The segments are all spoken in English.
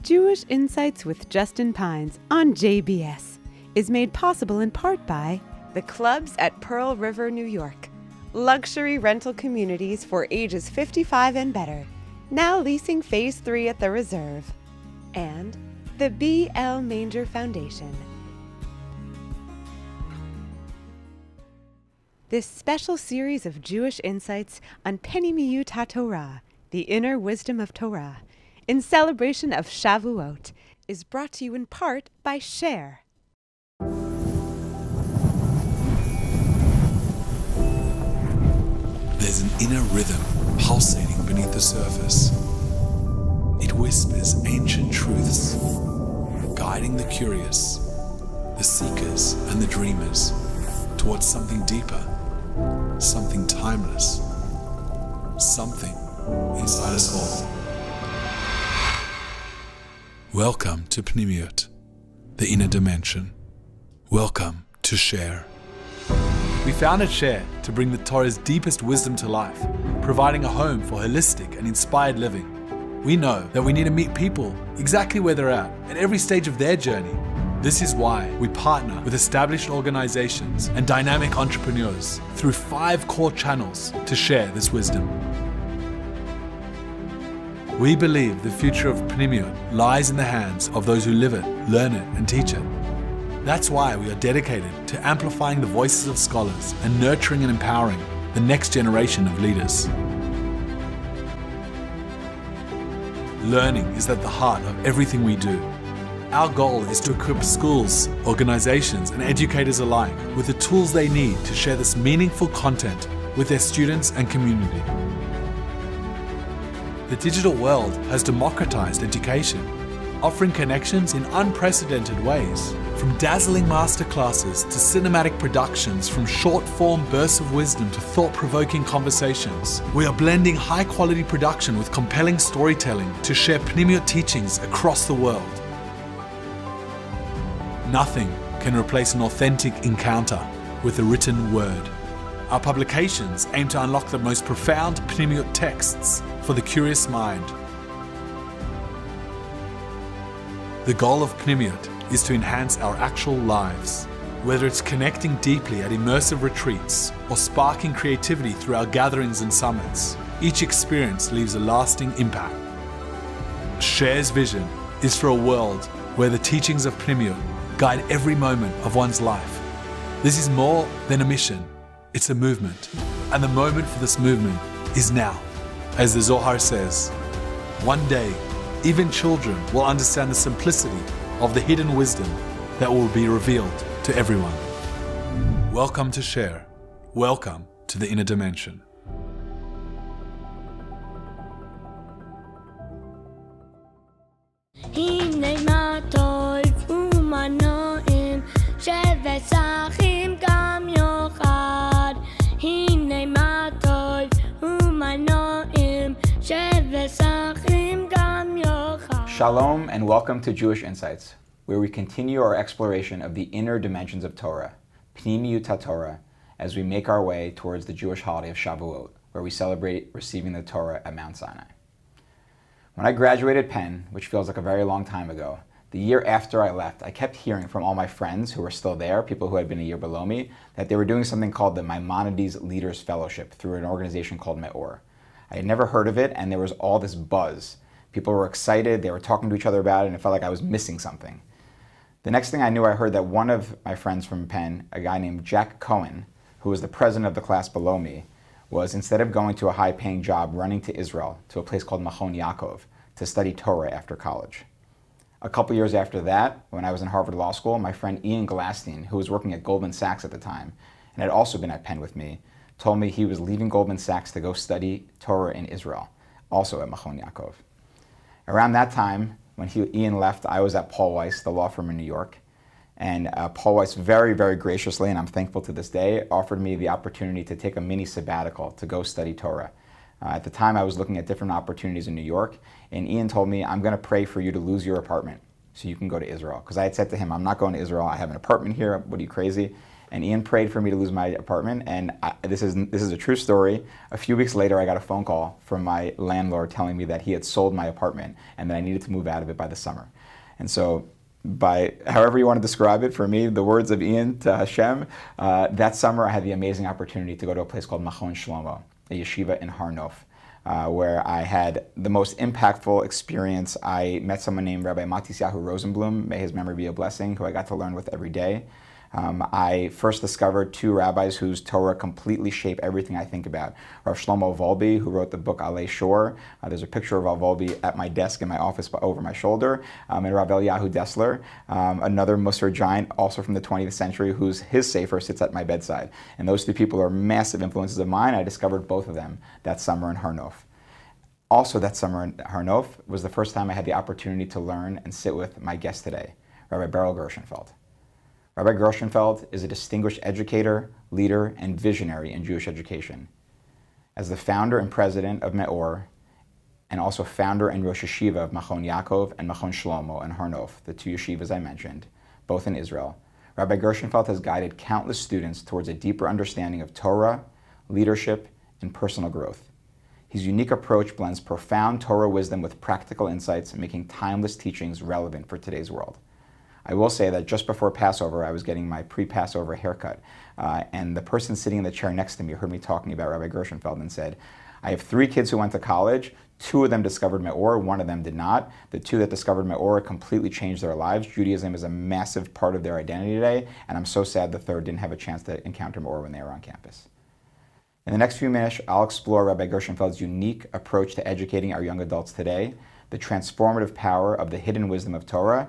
Jewish Insights with Justin Pines on JBS is made possible in part by the clubs at Pearl River, New York, luxury rental communities for ages 55 and better, now leasing Phase 3 at the Reserve, and the B.L. Manger Foundation. This special series of Jewish Insights on Pnimiut HaTorah, the inner wisdom of Torah, in celebration of Shavuot, is brought to you in part by Share. There's an inner rhythm pulsating beneath the surface. It whispers ancient truths, guiding the curious, the seekers and the dreamers towards something deeper, something timeless, something inside us all. Welcome to Pnimiut, the inner dimension. Welcome to Share. We founded Share to bring the Torah's deepest wisdom to life, providing a home for holistic and inspired living. We know that we need to meet people exactly where they're at every stage of their journey. This is why we partner with established organizations and dynamic entrepreneurs through 5 core channels to share this wisdom. We believe the future of Pnimiut lies in the hands of those who live it, learn it, and teach it. That's why we are dedicated to amplifying the voices of scholars and nurturing and empowering the next generation of leaders. Learning is at the heart of everything we do. Our goal is to equip schools, organizations, and educators alike with the tools they need to share this meaningful content with their students and community. The digital world has democratized education, offering connections in unprecedented ways. From dazzling masterclasses to cinematic productions, from short-form bursts of wisdom to thought-provoking conversations, we are blending high-quality production with compelling storytelling to share Pnimiut teachings across the world. Nothing can replace an authentic encounter with a written word. Our publications aim to unlock the most profound Pnimiut texts for the curious mind. The goal of Pnimiut is to enhance our actual lives, whether it's connecting deeply at immersive retreats or sparking creativity through our gatherings and summits. Each experience leaves a lasting impact. Share's vision is for a world where the teachings of Pnimiut guide every moment of one's life. This is more than a mission, it's a movement. And the moment for this movement is now. As the Zohar says, one day, even children will understand the simplicity of the hidden wisdom that will be revealed to everyone. Welcome to Share. Welcome to the inner dimension. Shalom and welcome to Jewish Insights, where we continue our exploration of the inner dimensions of Torah, Pnimiut HaTorah, as we make our way towards the Jewish holiday of Shavuot, where we celebrate receiving the Torah at Mount Sinai. When I graduated Penn, which feels like a very long time ago, the year after I left, I kept hearing from all my friends who were still there, people who had been a year below me, that they were doing something called the Maimonides Leaders Fellowship through an organization called Meor. I had never heard of it, and there was all this buzz. People were excited, they were talking to each other about it, and it felt like I was missing something. The next thing I knew, I heard that one of my friends from Penn, a guy named Jack Cohen, who was the president of the class below me, was, instead of going to a high-paying job, running to Israel, to a place called Machon Yaakov, to study Torah after college. A couple years after that, when I was in Harvard Law School, my friend Ian Glastein, who was working at Goldman Sachs at the time, and had also been at Penn with me, told me he was leaving Goldman Sachs to go study Torah in Israel, also at Machon Yaakov. Around that time, when Ian left, I was at Paul Weiss, the law firm in New York. And Paul Weiss very, very graciously, and I'm thankful to this day, offered me the opportunity to take a mini sabbatical to go study Torah. At the time, I was looking at different opportunities in New York, and Ian told me, I'm going to pray for you to lose your apartment so you can go to Israel. Because I had said to him, I'm not going to Israel. I have an apartment here. What are you, crazy? And Ian prayed for me to lose my apartment, and this is a true story. A few weeks later, I got a phone call from my landlord telling me that he had sold my apartment and that I needed to move out of it by the summer. And so, by however you want to describe it, for me, the words of Ian to Hashem, that summer I had the amazing opportunity to go to a place called Machon Shlomo, a yeshiva in Har Nof, where I had the most impactful experience. I met someone named Rabbi Matisyahu Rosenblum, may his memory be a blessing, who I got to learn with every day. I first discovered two rabbis whose Torah completely shape everything I think about. Rav Shlomo Volbe, who wrote the book Alei Shor. There's a picture of Rav Volbe at my desk in my office over my shoulder. And Rav Eliyahu Dessler, another Musar giant, also from the 20th century, his sefer sits at my bedside. And those two people are massive influences of mine. I discovered both of them that summer in Har Nof. Also that summer in Har Nof was the first time I had the opportunity to learn and sit with my guest today, Rabbi Beryl Gershenfeld. Rabbi Gershenfeld is a distinguished educator, leader, and visionary in Jewish education. As the founder and president of Meor, and also founder and Rosh Yeshiva of Machon Yaakov and Machon Shlomo and Har Nof, the two yeshivas I mentioned, both in Israel, Rabbi Gershenfeld has guided countless students towards a deeper understanding of Torah, leadership, and personal growth. His unique approach blends profound Torah wisdom with practical insights, making timeless teachings relevant for today's world. I will say that just before Passover, I was getting my pre-Passover haircut, and the person sitting in the chair next to me heard me talking about Rabbi Gershenfeld and said, I have 3 kids who went to college. 2 of them discovered Meor, 1 of them did not. The 2 that discovered Meor completely changed their lives. Judaism is a massive part of their identity today, and I'm so sad the 3rd didn't have a chance to encounter Meor when they were on campus. In the next few minutes, I'll explore Rabbi Gershenfeld's unique approach to educating our young adults today, the transformative power of the hidden wisdom of Torah,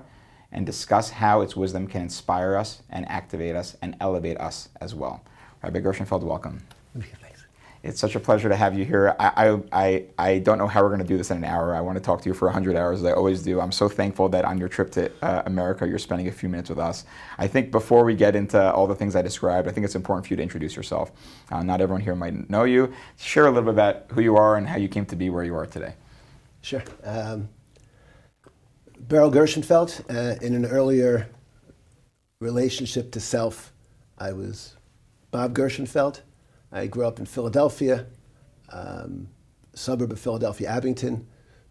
and discuss how its wisdom can inspire us and activate us and elevate us as well. Rabbi Gershenfeld, welcome. Thanks. It's such a pleasure to have you here. I don't know how we're going to do this in an hour. I want to talk to you for 100 hours, as I always do. I'm so thankful that on your trip to America, you're spending a few minutes with us. I think before we get into all the things I described, I think it's important for you to introduce yourself. Not everyone here might know you. Share a little bit about who you are and how you came to be where you are today. Sure. Beryl Gershenfeld, in an earlier relationship to self, I was Bob Gershenfeld. I grew up in Philadelphia, suburb of Philadelphia, Abington.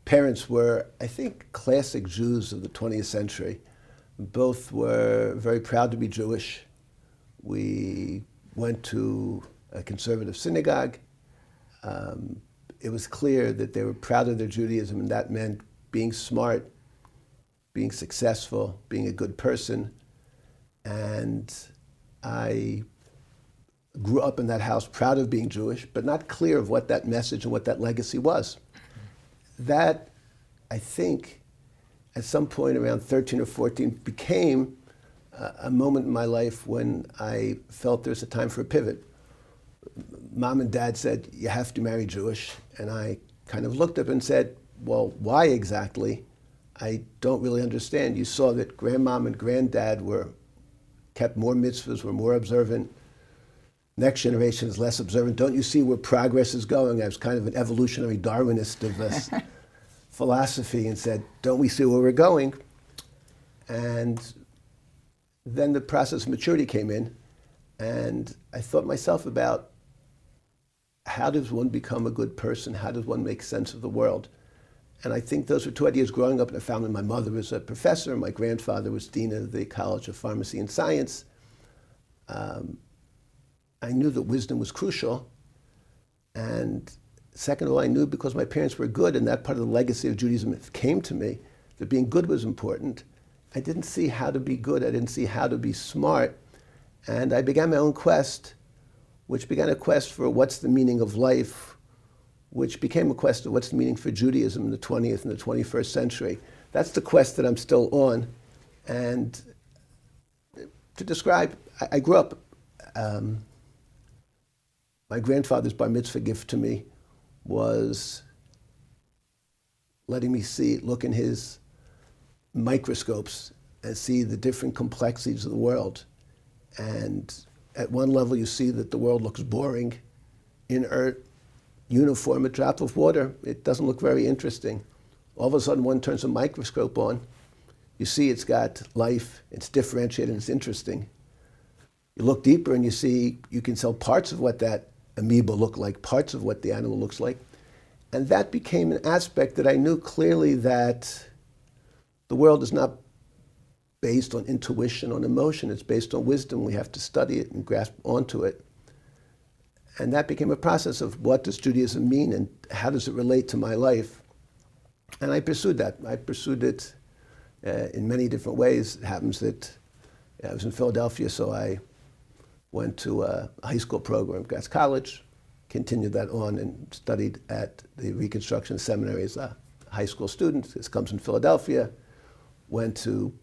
Parents were, I think, classic Jews of the 20th century. Both were very proud to be Jewish. We went to a conservative synagogue. It was clear that they were proud of their Judaism, and that meant being smart, being successful, being a good person. And I grew up in that house proud of being Jewish, but not clear of what that message and what that legacy was. That, I think, at some point around 13 or 14, became a moment in my life when I felt there's a time for a pivot. Mom and Dad said, you have to marry Jewish. And I kind of looked up and said, well, why exactly? I don't really understand. You saw that grandmom and granddad kept more mitzvahs, were more observant. Next generation is less observant. Don't you see where progress is going? I was kind of an evolutionary Darwinist of this philosophy and said, don't we see where we're going? And then the process of maturity came in, and I thought myself about how does one become a good person? How does one make sense of the world? And I think those were 2 ideas growing up in a family. My mother was a professor. My grandfather was dean of the College of Pharmacy and Science. I knew that wisdom was crucial. And second of all, I knew because my parents were good, and that part of the legacy of Judaism came to me, that being good was important. I didn't see how to be good. I didn't see how to be smart. And I began my own quest, which began a quest for what's the meaning of life, which became a quest of what's the meaning for Judaism in the 20th and the 21st century. That's the quest that I'm still on. And to describe, I grew up, my grandfather's bar mitzvah gift to me was letting me look in his microscopes and see the different complexities of the world. And at one level you see that the world looks boring, inert, uniform, a drop of water. It doesn't look very interesting. All of a sudden one turns a microscope on. You see it's got life, it's differentiated, it's interesting. You look deeper and you see you can tell parts of what that amoeba looked like, parts of what the animal looks like. And that became an aspect that I knew clearly that the world is not based on intuition, on emotion. It's based on wisdom. We have to study it and grasp onto it. And that became a process of what does Judaism mean and how does it relate to my life? And I pursued that. I pursued it in many different ways. It happens that I was in Philadelphia, so I went to a high school program at Gratz College, continued that on and studied at the Reconstruction Seminary as a high school student. This comes in Philadelphia. Went to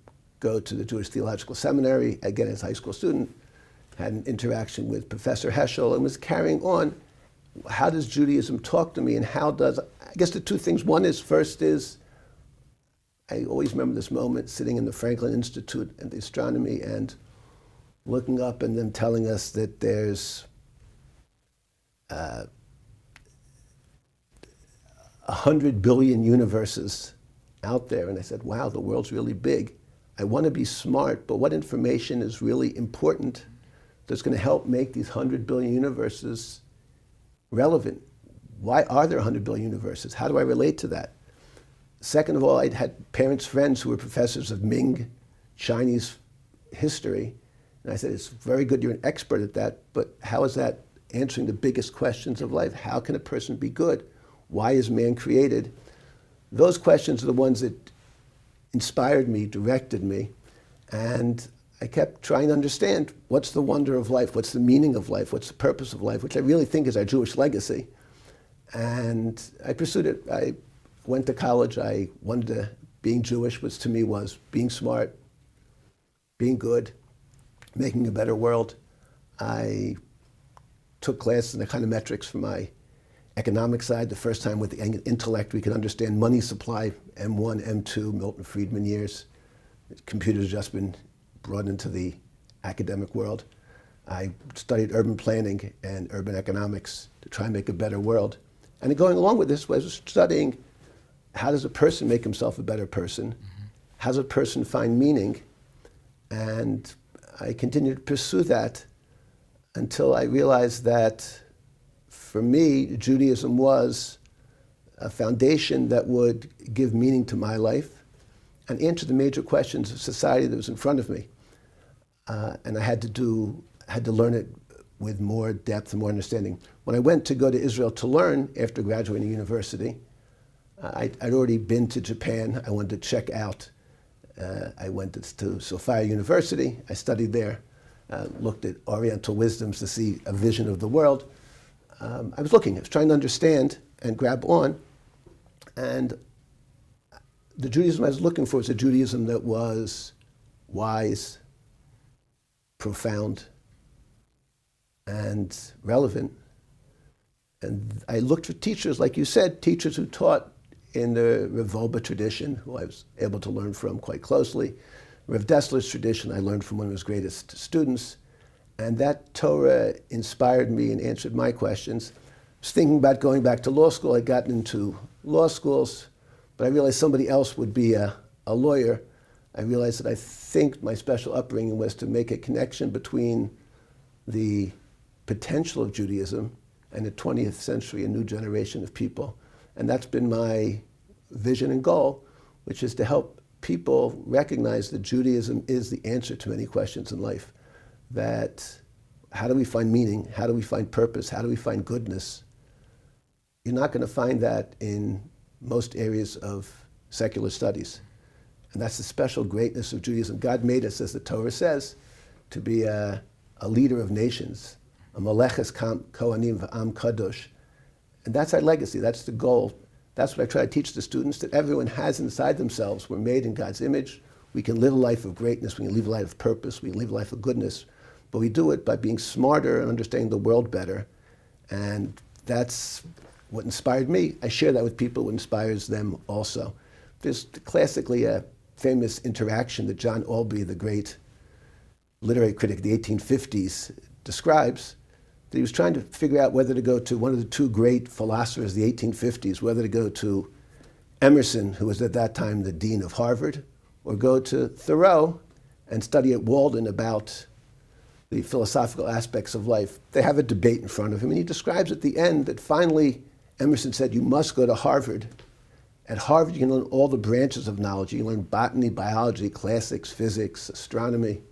go to the Jewish Theological Seminary, again as a high school student. Had an interaction with Professor Heschel and was carrying on. How does Judaism talk to me and how does, I guess the two things, one is, first is, I always remember this moment sitting in the Franklin Institute and the astronomy and looking up and them telling us that there's 100 billion universes out there. And I said, wow, the world's really big. I want to be smart, but what information is really important that's going to help make these 100 billion universes relevant? Why are there 100 billion universes? How do I relate to that? Second of all, I'd had parents, friends who were professors of Ming, Chinese history. And I said, it's very good you're an expert at that, but how is that answering the biggest questions of life? How can a person be good? Why is man created? Those questions are the ones that inspired me, directed me, and I kept trying to understand what's the wonder of life, what's the meaning of life, what's the purpose of life, which I really think is our Jewish legacy. And I pursued it. I went to college. I wanted to, being Jewish was to me was being smart, being good, making a better world. I took classes in econometrics for my economic side, the first time with the intellect we could understand money supply, M1, M2, Milton Friedman years. Computers just been brought into the academic world. I studied urban planning and urban economics to try and make a better world. And going along with this was studying how does a person make himself a better person? Mm-hmm. How does a person find meaning? And I continued to pursue that until I realized that for me, Judaism was a foundation that would give meaning to my life and answer the major questions of society that was in front of me. And I had to learn it with more depth and more understanding. When I went to go to Israel to learn after graduating university, I'd already been to Japan. I wanted to check out. I went to Sophia University. I studied there, looked at Oriental wisdoms to see a vision of the world. I was trying to understand and grab on. And the Judaism I was looking for was a Judaism that was wise, profound, and relevant. And I looked for teachers, like you said, teachers who taught in the Rav Wolbe tradition, who I was able to learn from quite closely. Rav Dessler's tradition, I learned from one of his greatest students. And that Torah inspired me and answered my questions. I was thinking about going back to law school. I'd gotten into law schools, but I realized somebody else would be a lawyer. I realized that I think my special upbringing was to make a connection between the potential of Judaism and the 20th century, a new generation of people. And that's been my vision and goal, which is to help people recognize that Judaism is the answer to many questions in life. That how do we find meaning? How do we find purpose? How do we find goodness? You're not going to find that in most areas of secular studies. And that's the special greatness of Judaism. God made us, as the Torah says, to be a leader of nations, a meleches kohanim v'am kadosh. And that's our legacy, that's the goal. That's what I try to teach the students, that everyone has inside themselves. We're made in God's image. We can live a life of greatness, we can live a life of purpose, we can live a life of goodness. But we do it by being smarter and understanding the world better. And that's what inspired me. I share that with people, what inspires them also. There's classically a famous interaction that John Albee, the great literary critic of the 1850s, describes, that he was trying to figure out whether to go to one of the two great philosophers of the 1850s, whether to go to Emerson, who was at that time the dean of Harvard, or go to Thoreau and study at Walden about the philosophical aspects of life. They have a debate in front of him, and he describes at the end that finally Emerson said, you must go to Harvard. At Harvard, you can learn all the branches of knowledge. You can learn botany, biology, classics, physics, astronomy.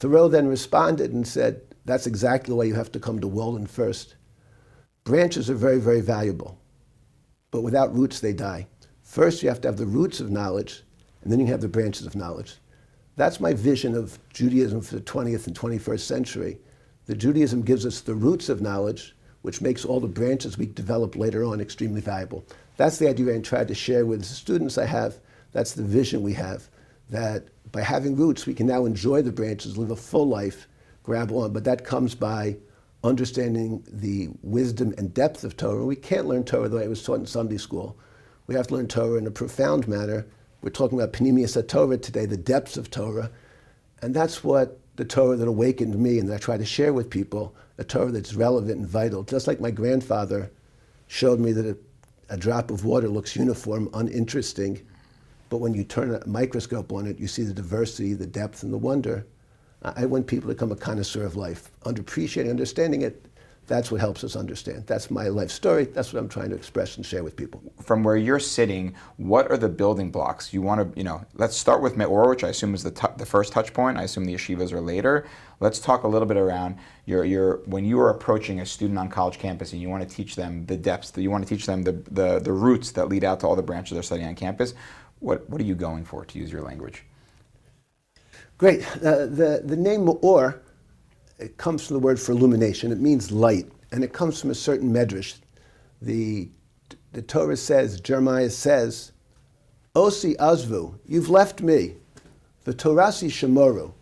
Thoreau then responded and said, that's exactly why you have to come to Walden first. Branches are very, very valuable, but without roots, they die. First, you have to have the roots of knowledge, and then you have the branches of knowledge. That's my vision of Judaism for the 20th and 21st century. The Judaism gives us the roots of knowledge, which makes all the branches we develop later on extremely valuable. That's the idea I tried to share with the students I have. That's the vision we have, that by having roots, we can now enjoy the branches, live a full life, grab on, but that comes by understanding the wisdom and depth of Torah. We can't learn Torah the way it was taught in Sunday school. We have to learn Torah in a profound manner. We're talking about Pnimius Torah today, the depths of Torah, and that's what the Torah that awakened me and that I try to share with people, a Torah that's relevant and vital. Just like my grandfather showed me that a drop of water looks uniform, uninteresting, but when you turn a microscope on it, you see the diversity, the depth, and the wonder. I want people to become a connoisseur of life, appreciating, understanding it. That's what helps us understand. That's my life story. That's what I'm trying to express and share with people. From where you're sitting, what are the building blocks? You want to, let's start with Meor, which I assume is the first touch point. I assume the yeshivas are later. Let's talk a little bit around when you are approaching a student on college campus and you want to teach them the depths, that you want to teach them the roots that lead out to all the branches they're studying on campus. What are you going for, to use your language? Great. The name Meor, it comes from the word for illumination. It means light, and it comes from a certain medrash. The Torah says, Jeremiah says, Osi azvu, you've left me, the Torasi shemoru,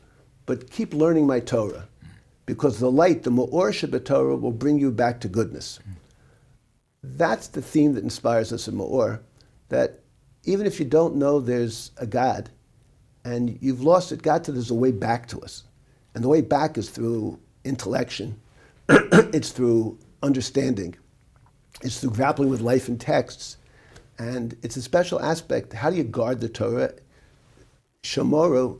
but keep learning my Torah, because the light, the Meor Torah, will bring you back to goodness. That's the theme that inspires us in Meor, that even if you don't know there's a God, and you've lost it, God said there's a way back to us. And the way back is through intellection. It's through understanding. It's through grappling with life and texts. And it's a special aspect. How do you guard the Torah? Shomoru,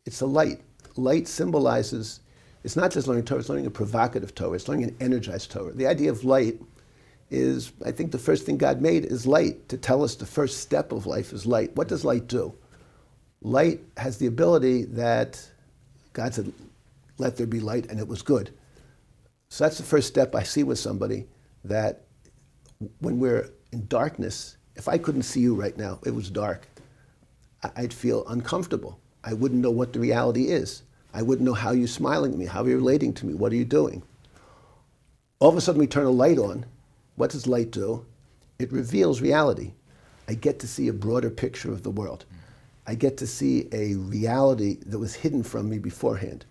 it's a light. Light symbolizes, it's not just learning Torah, it's learning a provocative Torah. It's learning an energized Torah. The idea of light is, I think the first thing God made is light, to tell us the first step of life is light. What does light do? Light has the ability that God said, let there be light, and it was good. So that's the first step I see with somebody, that when we're in darkness, if I couldn't see you right now, it was dark, I'd feel uncomfortable. I wouldn't know what the reality is. I wouldn't know how you're smiling at me, how you're relating to me, what are you doing? All of a sudden we turn a light on. What does light do? It reveals reality. I get to see a broader picture of the world. I get to see a reality that was hidden from me beforehand.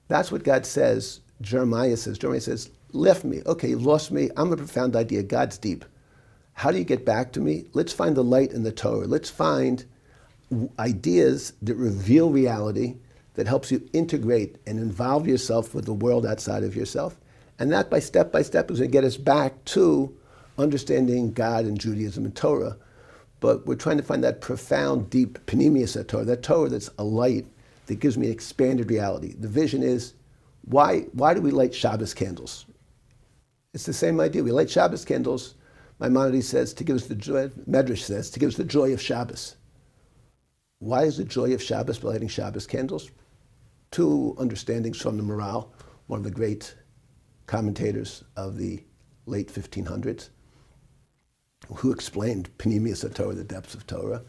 That's what God says. Jeremiah says, left me. Okay, you've lost me. I'm a profound idea. God's deep. How do you get back to me? Let's find the light in the Torah. Let's find ideas that reveal reality, that helps you integrate and involve yourself with the world outside of yourself. And that by step is going to get us back to understanding God and Judaism and Torah. But we're trying to find that profound, deep Pnimius Torah, that Torah that's a light that gives me expanded reality. The vision is, why do we light Shabbos candles? It's the same idea. We light Shabbos candles, Maimonides says, to give us the joy, Medrash says, to give us the joy of Shabbos. Why is the joy of Shabbos by lighting Shabbos candles? Two understandings from the Morale, one of the great commentators of the late 1500s, who explained Pnimius Torah, the depths of Torah.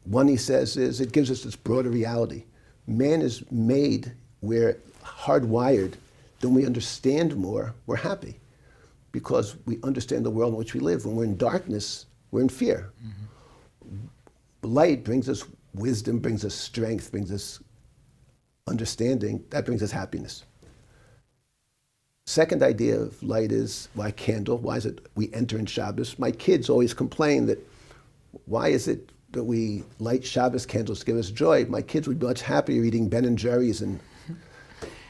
One, he says, is it gives us this broader reality. Man is made, we're hardwired, then we understand more, we're happy, because we understand the world in which we live. When we're in darkness, we're in fear. Mm-hmm. Light brings us wisdom, brings us strength, brings us understanding, that brings us happiness. Second idea of light is, why candle? Why is it we enter in Shabbos? My kids always complain that, why is it that we light Shabbos candles to give us joy? My kids would be much happier eating Ben & Jerry's and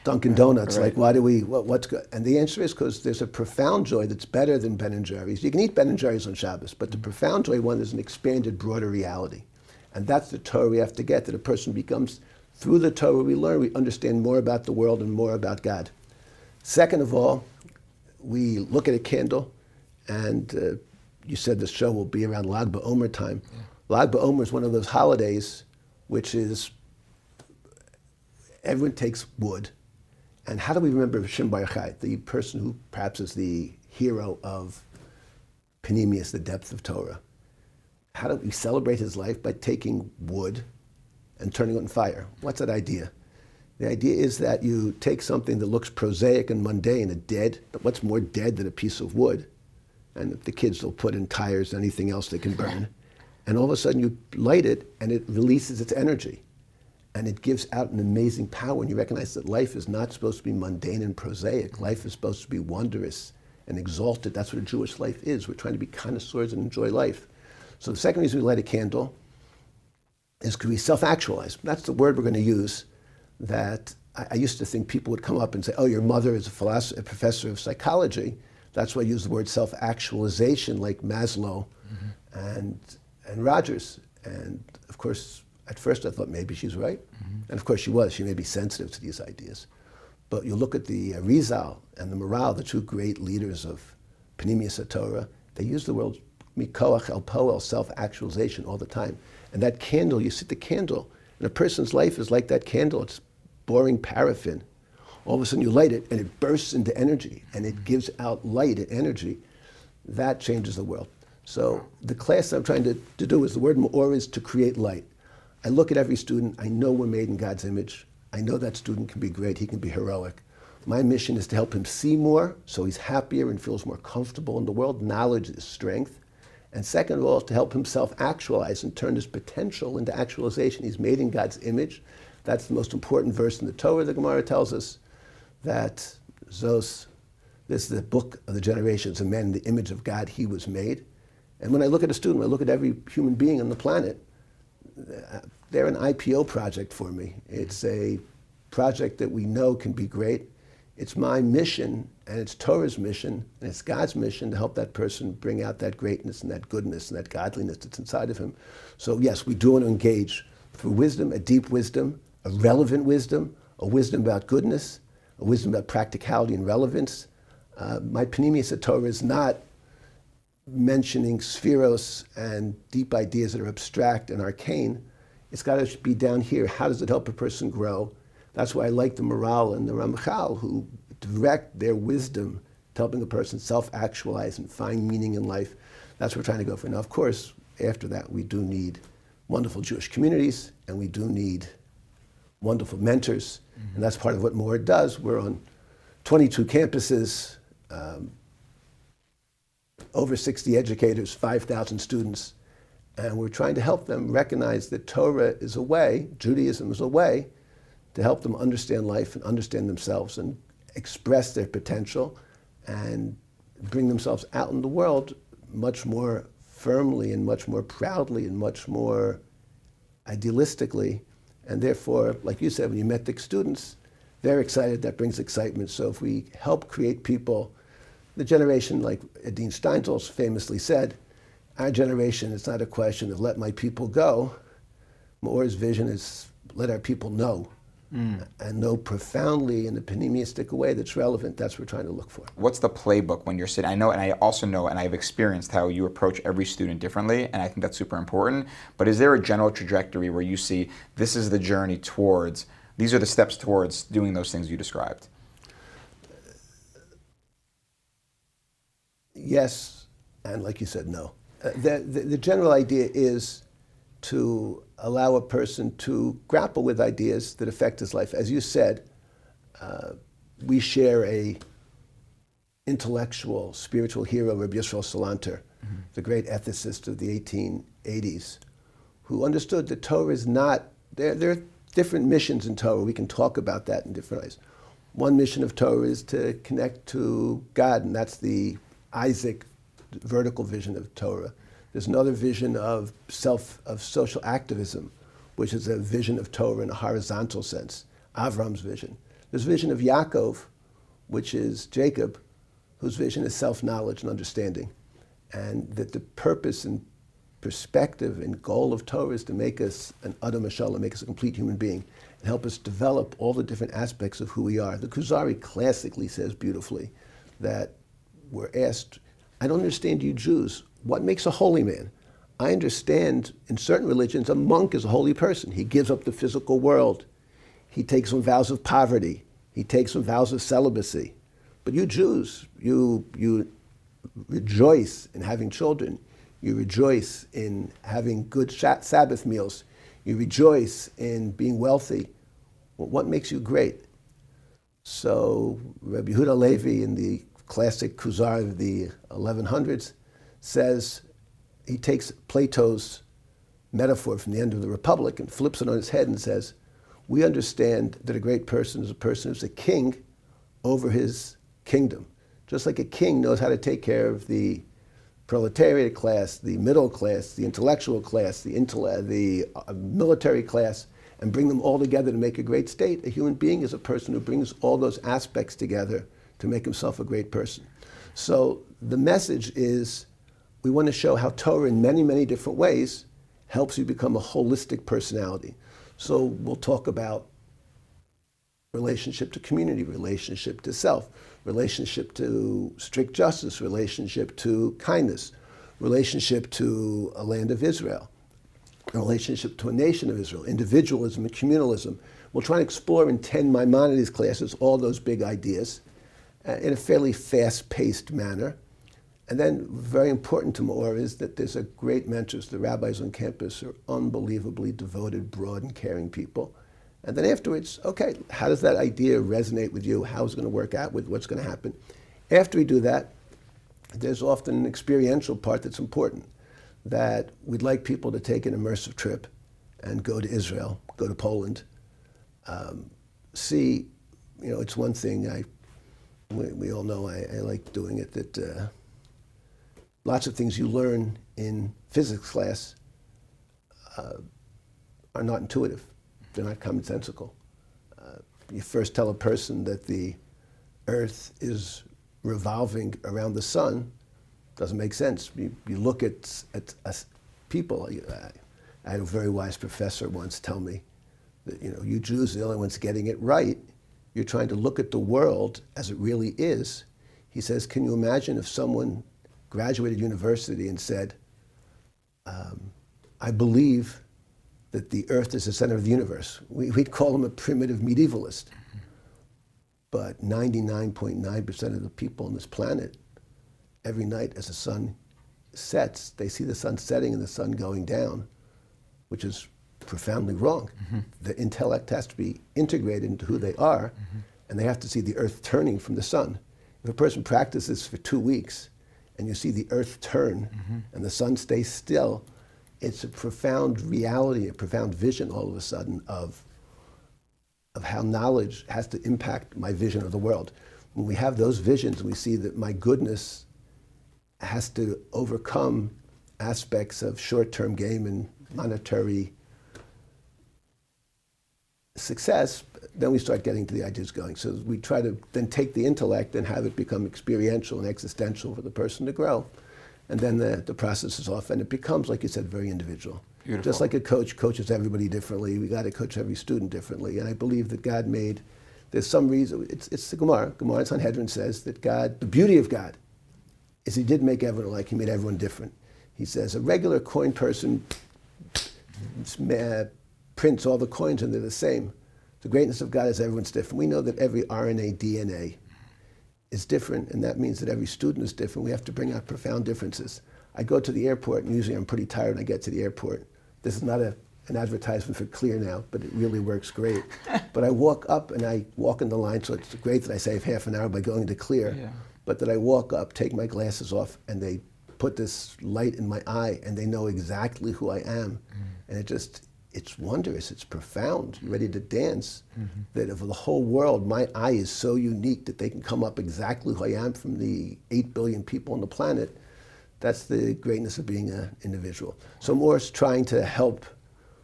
Dunkin' Donuts. Right. Like, why do we, what's good? And the answer is because there's a profound joy that's better than Ben & Jerry's. You can eat Ben & Jerry's on Shabbos, but the profound joy one is an expanded, broader reality. And that's the Torah we have to get, that a person becomes through the Torah we learn, we understand more about the world and more about God. Second of all, we look at a candle, and you said the show will be around Lag BaOmer time. Yeah. Lag BaOmer is one of those holidays which is, everyone takes wood. And how do we remember Shem Bar Yochai, the person who perhaps is the hero of Panemius, the depth of Torah? How do we celebrate his life? By taking wood and turning it on fire. What's that idea? The idea is that you take something that looks prosaic and mundane, but what's more dead than a piece of wood? And the kids will put in tires, anything else they can burn. And all of a sudden you light it and it releases its energy. And it gives out an amazing power, and you recognize that life is not supposed to be mundane and prosaic. Life is supposed to be wondrous and exalted. That's what a Jewish life is. We're trying to be connoisseurs and enjoy life. So the second reason we light a candle is because we self-actualize. That's the word we're going to use. That I used to think people would come up and say, oh, your mother is a professor of psychology. That's why I use the word self-actualization, like Maslow and Rogers. And of course, at first I thought maybe she's right. And of course she was. She may be sensitive to these ideas. But you look at the Rizal and the Maral, the two great leaders of Panemius Torah, they use the word mikoach el poel, self-actualization, all the time. And that candle, you see the candle, and a person's life is like that candle. It's boring paraffin. All of a sudden you light it and it bursts into energy and it gives out light and energy. That changes the world. So the class I'm trying to do is, the word Meor is to create light. I look at every student, I know we're made in God's image. I know that student can be great, he can be heroic. My mission is to help him see more so he's happier and feels more comfortable in the world. Knowledge is strength. And second of all, to help him self-actualize and turn his potential into actualization. He's made in God's image. That's the most important verse in the Torah. The Gemara tells us that this is the book of the generations of men, in the image of God he was made. And when I look at a student, when I look at every human being on the planet, they're an IPO project for me. It's a project that we know can be great. It's my mission, and it's Torah's mission, and it's God's mission to help that person bring out that greatness and that goodness and that godliness that's inside of him. So yes, we do want to engage through wisdom, a deep wisdom, a relevant wisdom, a wisdom about goodness, a wisdom about practicality and relevance. My Panemius Torah is not mentioning spheros and deep ideas that are abstract and arcane. It's got to be down here. How does it help a person grow? That's why I like the Maral and the Ramchal, who direct their wisdom to helping a person self-actualize and find meaning in life. That's what we're trying to go for. Now, of course, after that, we do need wonderful Jewish communities, and we do need wonderful mentors, and that's part of what Meor does. We're on 22 campuses, over 60 educators, 5,000 students, and we're trying to help them recognize that Torah is a way, Judaism is a way, to help them understand life and understand themselves and express their potential and bring themselves out in the world much more firmly and much more proudly and much more idealistically. And therefore, like you said, when you met the students, they're excited, that brings excitement. So if we help create people, the generation, like Adine Steinsaltz famously said, our generation, it's not a question of let my people go. Meor's vision is let our people know. And know profoundly in a panemiistic way that's relevant. That's what we're trying to look for. What's the playbook when you're sitting? I know, and I also know, and I've experienced how you approach every student differently, and I think that's super important. But is there a general trajectory where you see this is the journey towards, these are the steps towards doing those things you described? Yes, and like you said, no. The general idea is to allow a person to grapple with ideas that affect his life. As you said, we share a intellectual, spiritual hero, Rabbi Yisrael Salanter, the great ethicist of the 1880s, who understood that Torah is not, there are different missions in Torah. We can talk about that in different ways. One mission of Torah is to connect to God, and that's the Isaac vertical vision of Torah. There's another vision of social activism, which is a vision of Torah in a horizontal sense, Avram's vision. There's a vision of Yaakov, which is Jacob, whose vision is self-knowledge and understanding. And that the purpose and perspective and goal of Torah is to make us an Adam Hashalom, make us a complete human being. and help us develop all the different aspects of who we are. The Kuzari classically says beautifully that we're asked, I don't understand you Jews, what makes a holy man? I understand in certain religions a monk is a holy person. He gives up the physical world. He takes some vows of poverty. He takes some vows of celibacy. But you Jews, you rejoice in having children. You rejoice in having good Sabbath meals. You rejoice in being wealthy. Well, what makes you great? So Rabbi Yehuda Levi in the classic Kuzar of the 1100s says, he takes Plato's metaphor from the end of the Republic and flips it on its head and says, we understand that a great person is a person who's a king over his kingdom. Just like a king knows how to take care of the proletariat class, the middle class, the intellectual class, the military class, and bring them all together to make a great state, a human being is a person who brings all those aspects together to make himself a great person. So the message is, we want to show how Torah in many, many different ways helps you become a holistic personality. So we'll talk about relationship to community, relationship to self, relationship to strict justice, relationship to kindness, relationship to a land of Israel, relationship to a nation of Israel, individualism and communalism. We'll try and explore in 10 Maimonides classes all those big ideas in a fairly fast-paced manner. And then very important to Meor is that there's a great mentors. The rabbis on campus are unbelievably devoted, broad, and caring people. And then afterwards, okay, how does that idea resonate with you? How is it going to work out with what's going to happen? After we do that, there's often an experiential part that's important, that we'd like people to take an immersive trip and go to Israel, go to Poland, see, it's one thing we all know I like doing it, that lots of things you learn in physics class are not intuitive. They're not commonsensical. You first tell a person that the Earth is revolving around the sun, doesn't make sense. You look at people. I had a very wise professor once tell me that you Jews are the only ones getting it right. You're trying to look at the world as it really is. He says, can you imagine if someone graduated university and said, I believe that the Earth is the center of the universe. We'd call him a primitive medievalist. But 99.9% of the people on this planet, every night as the sun sets, they see the sun setting and the sun going down, which is profoundly wrong. Mm-hmm. The intellect has to be integrated into who they are, and they have to see the Earth turning from the sun. If a person practices for 2 weeks, and you see the Earth turn, and the sun stays still, it's a profound reality, a profound vision all of a sudden of how knowledge has to impact my vision of the world. When we have those visions, we see that my goodness has to overcome aspects of short-term gain and monetary success, then we start getting to the ideas going. So we try to then take the intellect and have it become experiential and existential for the person to grow. And then the process is off, and it becomes, like you said, very individual. Beautiful. Just like a coach coaches everybody differently, we got to coach every student differently. And I believe that God made, there's some reason, it's the Gemara. Gemara Sanhedrin says that God, the beauty of God, is he did make everyone alike, he made everyone different. He says a regular coin person prints all the coins and they're the same. The greatness of God is everyone's different. We know that every RNA, DNA is different, and that means that every student is different. We have to bring out profound differences. I go to the airport, and usually I'm pretty tired when I get to the airport. This is not an advertisement for Clear now, but it really works great. But I walk up, and I walk in the line, so it's great that I save half an hour by going to Clear, but that I walk up, take my glasses off, and they put this light in my eye, and they know exactly who I am. And it's wondrous, it's profound. You're ready to dance. That of the whole world, my eye is so unique that they can come up exactly who I am from the 8 billion people on the planet. That's the greatness of being an individual. So Meor's trying to help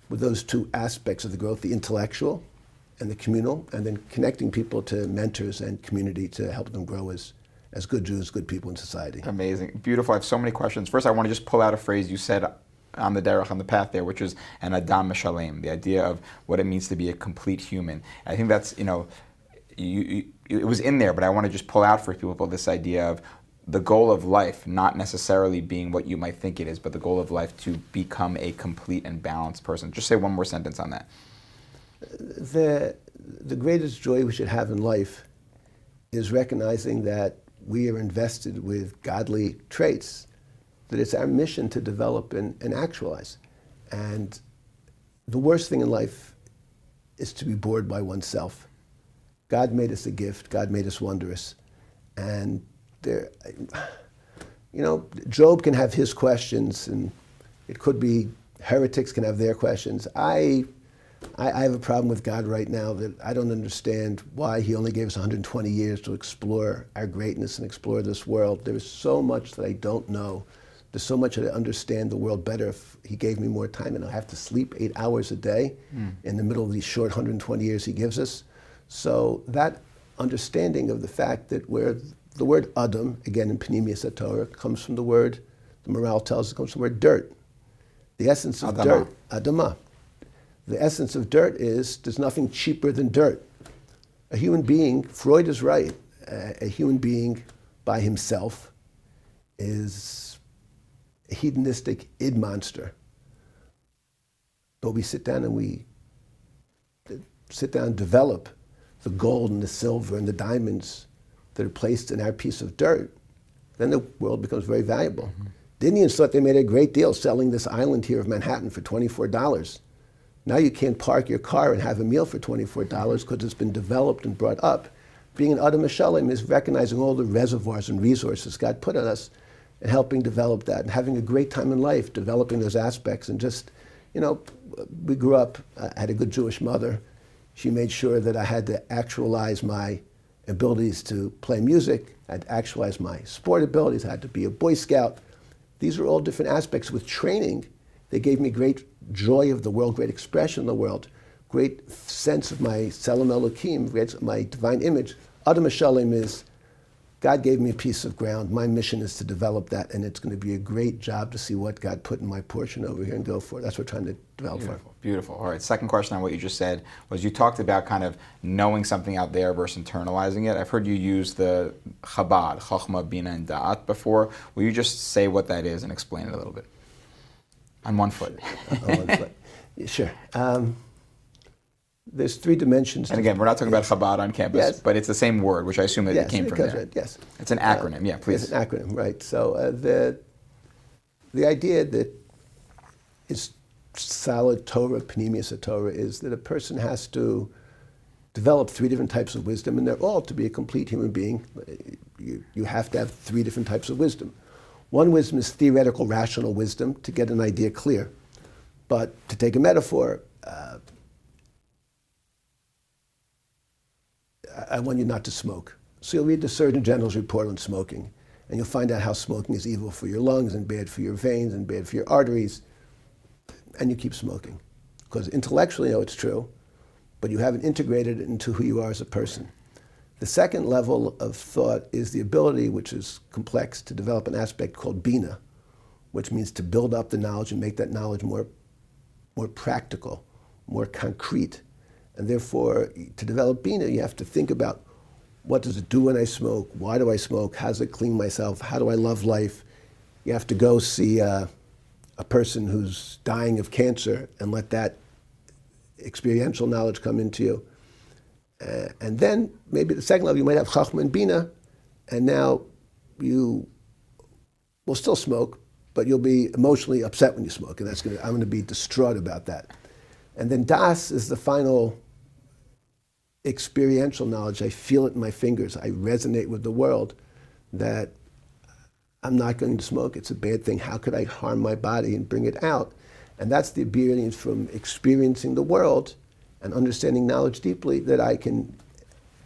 with those two aspects of the growth, the intellectual and the communal, and then connecting people to mentors and community to help them grow as good Jews, good people in society. Amazing, beautiful. I have so many questions. First, I want to just pull out a phrase you said on the path there, which is an Adam Shalem, the idea of what it means to be a complete human. I think that's, it was in there, but I want to just pull out for people this idea of the goal of life not necessarily being what you might think it is, but the goal of life to become a complete and balanced person. Just say one more sentence on that. The greatest joy we should have in life is recognizing that we are invested with godly traits, that it's our mission to develop and actualize. And the worst thing in life is to be bored by oneself. God made us a gift. God made us wondrous. And Job can have his questions, and it could be heretics can have their questions. I have a problem with God right now that I don't understand why he only gave us 120 years to explore our greatness and explore this world. There is so much that I don't know. There's so much that I understand the world better if he gave me more time, and I have to sleep 8 hours a day in the middle of these short 120 years he gives us. So that understanding of the fact that the word Adam, again in Pnimius Torah, comes from the word, the morale tells us, comes from the word dirt. The essence of dirt, Adama. The essence of dirt is there's nothing cheaper than dirt. A human being, Freud is right, a human being by himself is a hedonistic id monster. But we sit down and develop the gold and the silver and the diamonds that are placed in our piece of dirt, then the world becomes very valuable. Mm-hmm. The Indians thought they made a great deal selling this island here of Manhattan for $24. Now you can't park your car and have a meal for $24 because it's been developed and brought up. Being an Adam Shalem is recognizing all the reservoirs and resources God put on us and helping develop that and having a great time in life, developing those aspects. And just, we grew up, I had a good Jewish mother. She made sure that I had to actualize my abilities to play music, I had to actualize my sport abilities, I had to be a Boy Scout. These are all different aspects. With training, they gave me great joy of the world, great expression of the world, great sense of my Tselem Elokim, my divine image. Adam Shalem is, God gave me a piece of ground. My mission is to develop that, and it's going to be a great job to see what God put in my portion over here and go for it. That's what we're trying to develop for. Beautiful. All right, second question on what you just said was you talked about kind of knowing something out there versus internalizing it. I've heard you use the Chabad, Chochmah, Bina, and Da'at before. Will you just say what that is and explain it a little bit? On one foot. On one foot. Yeah, sure. There's 3 dimensions. And again, we're not talking about Chabad on campus, but it's the same word, which I assume that it came from there. Right, yes. It's an acronym, please. It's an acronym, right. So the idea that is solid Torah, Pnimius Torah, is that a person has to develop 3 different types of wisdom, and they're all, to be a complete human being, you have to have 3 different types of wisdom. One wisdom is theoretical, rational wisdom, to get an idea clear. But to take a metaphor, I want you not to smoke. So you'll read the Surgeon General's report on smoking, and you'll find out how smoking is evil for your lungs and bad for your veins and bad for your arteries, and you keep smoking. Because intellectually you know it's true, but you haven't integrated it into who you are as a person. The second level of thought is the ability, which is complex, to develop an aspect called Bina, which means to build up the knowledge and make that knowledge more practical, more concrete. And therefore, to develop Bina, you have to think about what does it do when I smoke? Why do I smoke? How does it clean myself? How do I love life? You have to go see a person who's dying of cancer and let that experiential knowledge come into you. And then maybe at the second level, you might have Chachma and Bina, and now you will still smoke, but you'll be emotionally upset when you smoke, and I'm going to be distraught about that. And then Das is the final experiential knowledge. I feel it in my fingers. I resonate with the world that I'm not going to smoke. It's a bad thing. How could I harm my body and bring it out? And that's the ability from experiencing the world and understanding knowledge deeply that I can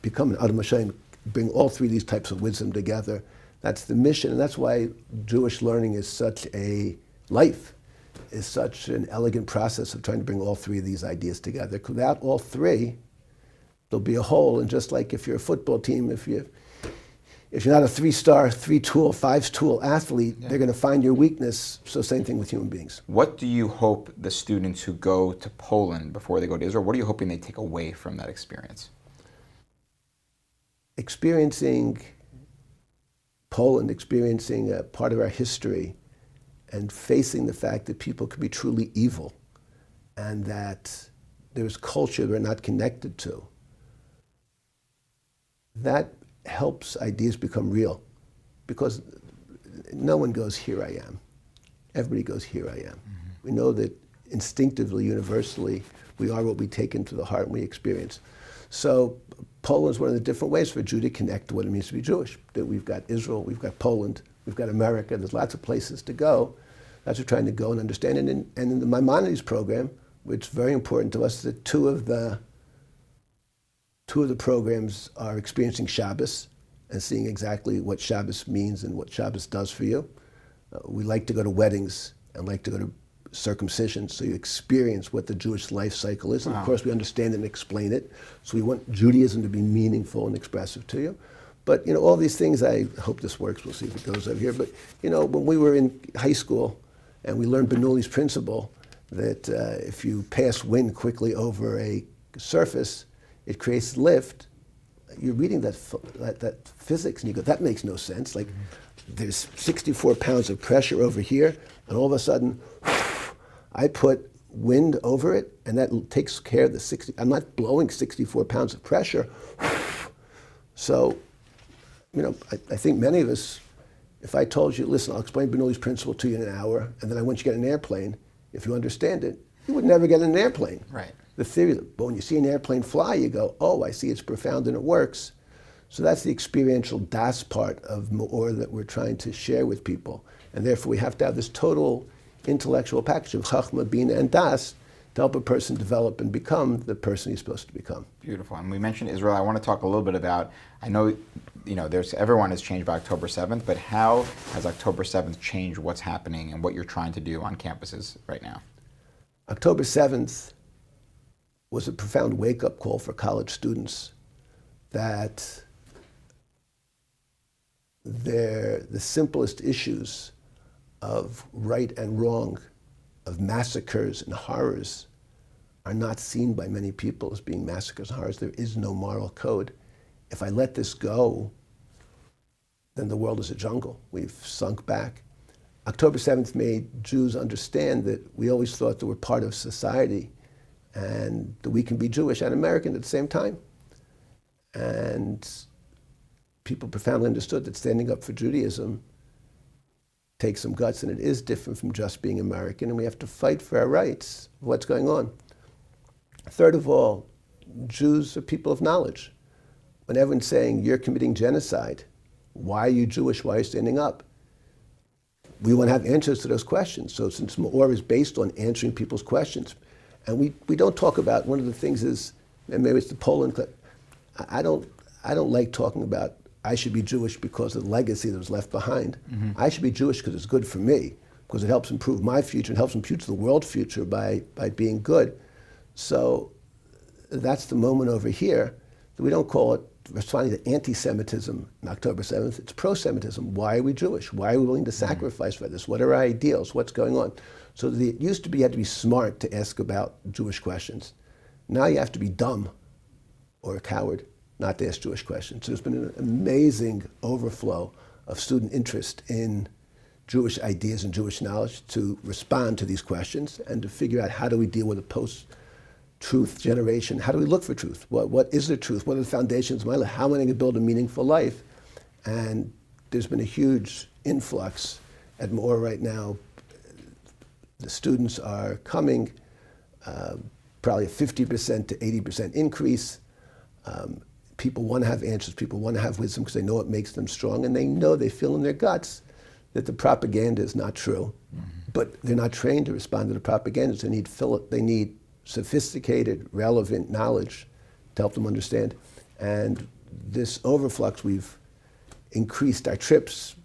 become an Adam Hashem, bring all 3 of these types of wisdom together. That's the mission, and that's why Jewish learning is such a life, is such an elegant process of trying to bring all 3 of these ideas together. Without all 3, there'll be a hole, and just like if you're a football team, if you if you're not a 3-star, 3-tool, 5-tool athlete, they're going to find your weakness. So same thing with human beings. What do you hope the students who go to Poland before they go to Israel, what are you hoping they take away from that experience? Experiencing Poland, experiencing a part of our history, and facing the fact that people can be truly evil and that there's culture we're not connected to, that helps ideas become real. Because no one goes, here I am. Everybody goes, here I am. Mm-hmm. We know that instinctively, universally, we are what we take into the heart and we experience. So Poland is one of the different ways for a Jew to connect to what it means to be Jewish. That we've got Israel, we've got Poland, we've got America, there's lots of places to go. That's what we're trying to go and understand. And in the Maimonides program, which is very important to us, that two of the programs are experiencing Shabbos and seeing exactly what Shabbos means and what Shabbos does for you. We like to go to weddings and like to go to circumcision, so you experience what the Jewish life cycle is. And of course, we understand and explain it. So we want Judaism to be meaningful and expressive to you. But all these things, I hope this works. We'll see if it goes over here. But when we were in high school and we learned Bernoulli's principle, that if you pass wind quickly over a surface, it creates lift. You're reading that physics and you go, that makes no sense. Like there's 64 pounds of pressure over here, and all of a sudden, I put wind over it, and that takes care of the 60. I'm not blowing 64 pounds of pressure. So, I think many of us, if I told you, listen, I'll explain Bernoulli's principle to you in an hour, and then I want you to get an airplane, if you understand it, you would never get in an airplane. Right. The theory, but when you see an airplane fly, you go, oh, I see it's profound and it works. So that's the experiential das part of Meor that we're trying to share with people. And therefore we have to have this total intellectual package of Chachma, Bina, and Das to help a person develop and become the person he's supposed to become. Beautiful. And we mentioned Israel. I want to talk a little bit about, I know, everyone has changed by October 7th, but how has October 7th changed what's happening and what you're trying to do on campuses right now? October 7th was a profound wake-up call for college students that the simplest issues of right and wrong, of massacres and horrors, are not seen by many people as being massacres and horrors. There is no moral code. If I let this go, then the world is a jungle. We've sunk back. October 7th made Jews understand that we always thought that we're part of society and that we can be Jewish and American at the same time. And people profoundly understood that standing up for Judaism takes some guts, and it is different from just being American, and we have to fight for our rights of what's going on. Third of all, Jews are people of knowledge. When everyone's saying, you're committing genocide, why are you Jewish, why are you standing up? We want to have answers to those questions. So since Meor is based on answering people's questions, and we don't talk about, one of the things is, and maybe it's the Poland clip, I don't like talking about I should be Jewish because of the legacy that was left behind. Mm-hmm. I should be Jewish because it's good for me, because it helps improve my future and helps improve the world's future by being good. So that's the moment over here that we don't call it responding to anti-Semitism on October 7th. It's pro-Semitism. Why are we Jewish? Why are we willing to sacrifice for this? What are our ideals? What's going on? So it used to be you had to be smart to ask about Jewish questions. Now you have to be dumb or a coward not to ask Jewish questions. So there's been an amazing overflow of student interest in Jewish ideas and Jewish knowledge to respond to these questions and to figure out how do we deal with a post-truth generation? How do we look for truth? What is the truth? What are the foundations of my life? How am I going to build a meaningful life? And there's been a huge influx at Meor right now. The students are coming, probably a 50% to 80% increase. People want to have answers, people want to have wisdom because they know it makes them strong, and they feel in their guts that the propaganda is not true. Mm-hmm. But they're not trained to respond to the propaganda. They need sophisticated, relevant knowledge to help them understand. And this overflux, we've increased our trips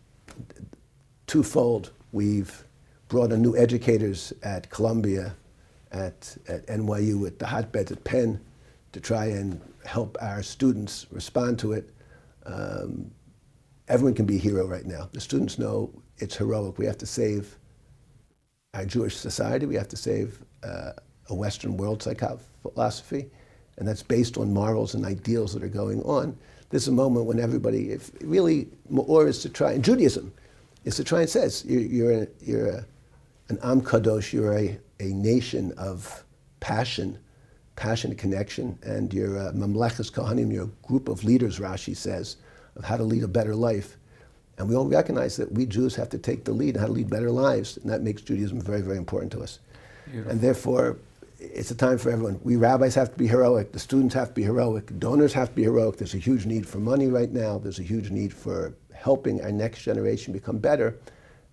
twofold. We've brought in new educators at Columbia, at NYU, at the hotbeds at Penn, to try and help our students respond to it. everyone can be a hero right now. The students know it's heroic. We have to save our Jewish society. We have to save a Western world philosophy, and that's based on morals and ideals that are going on. This is a moment when everybody, if really, Meor is to try, and Judaism is to try and says, you're an Am Kadosh, you're a nation of passion, passionate connection, and you're a Mamlechas Kohanim, you're a group of leaders, Rashi says, of how to lead a better life. And we all recognize that we Jews have to take the lead on how to lead better lives, and that makes Judaism very, very important to us. Beautiful. And therefore, it's a time for everyone. We rabbis have to be heroic, the students have to be heroic, donors have to be heroic. There's a huge need for money right now. There's a huge need for helping our next generation become better,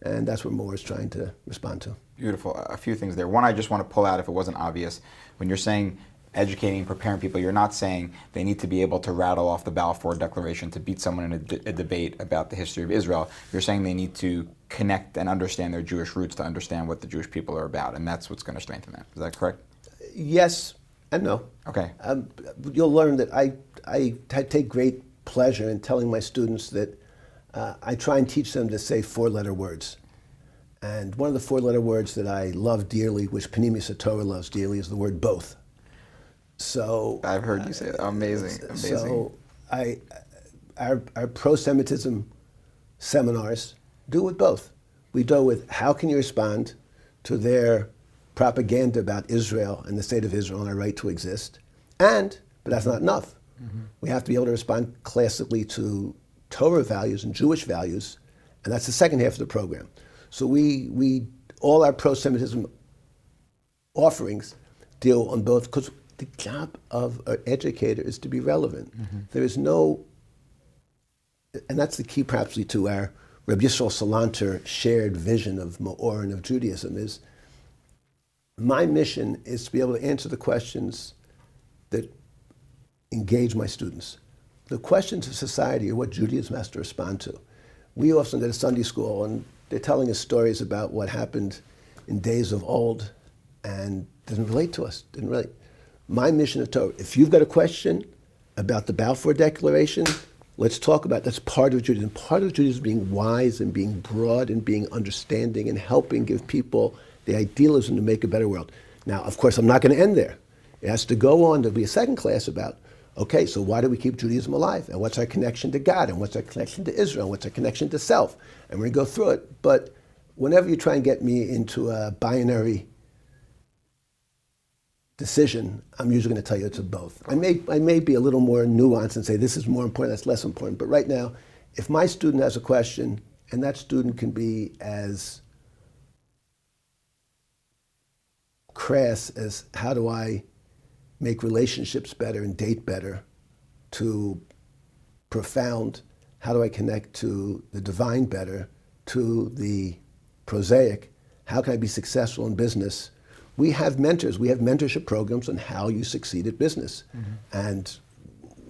and that's what Meor is trying to respond to. Beautiful. A few things there. One, I just want to pull out if it wasn't obvious. When you're saying educating, preparing people, you're not saying they need to be able to rattle off the Balfour Declaration to beat someone in a debate about the history of Israel. You're saying they need to connect and understand their Jewish roots to understand what the Jewish people are about, and that's what's going to strengthen them. Is that correct? Yes and no. Okay. You'll learn that I take great pleasure in telling my students that I try and teach them to say four-letter words. And one of the four-letter words that I love dearly, which Pnimius Torah loves dearly, is the word both. So I've heard you say that. Amazing. So our pro-Semitism seminars do with both. We do with how can you respond to their propaganda about Israel and the state of Israel and our right to exist, but that's not enough. Mm-hmm. We have to be able to respond classically to Torah values and Jewish values, and that's the second half of the program. So we all our pro-Semitism offerings deal on both, because the job of an educator is to be relevant. Mm-hmm. There is no, and that's the key perhaps to our Rabbi Yisrael Salanter shared vision of Meor and of Judaism, is my mission is to be able to answer the questions that engage my students. The questions of society are what Judaism has to respond to. We often did a Sunday school, and they're telling us stories about what happened in days of old, and doesn't relate to us, didn't relate. My mission of Torah, if you've got a question about the Balfour Declaration, let's talk about it. That's part of Judaism. Part of Judaism is being wise and being broad and being understanding and helping give people the idealism to make a better world. Now, of course, I'm not going to end there. It has to go on to be a second class about, okay, so why do we keep Judaism alive? And what's our connection to God? And what's our connection to Israel? And what's our connection to self? And we're going to go through it. But whenever you try and get me into a binary decision, I'm usually going to tell you it's a both. I may be a little more nuanced and say this is more important, that's less important. But right now, if my student has a question, and that student can be as crass as how do I make relationships better and date better, to profound, how do I connect to the divine better, to the prosaic, how can I be successful in business? We have mentors, we have mentorship programs on how you succeed at business. Mm-hmm. And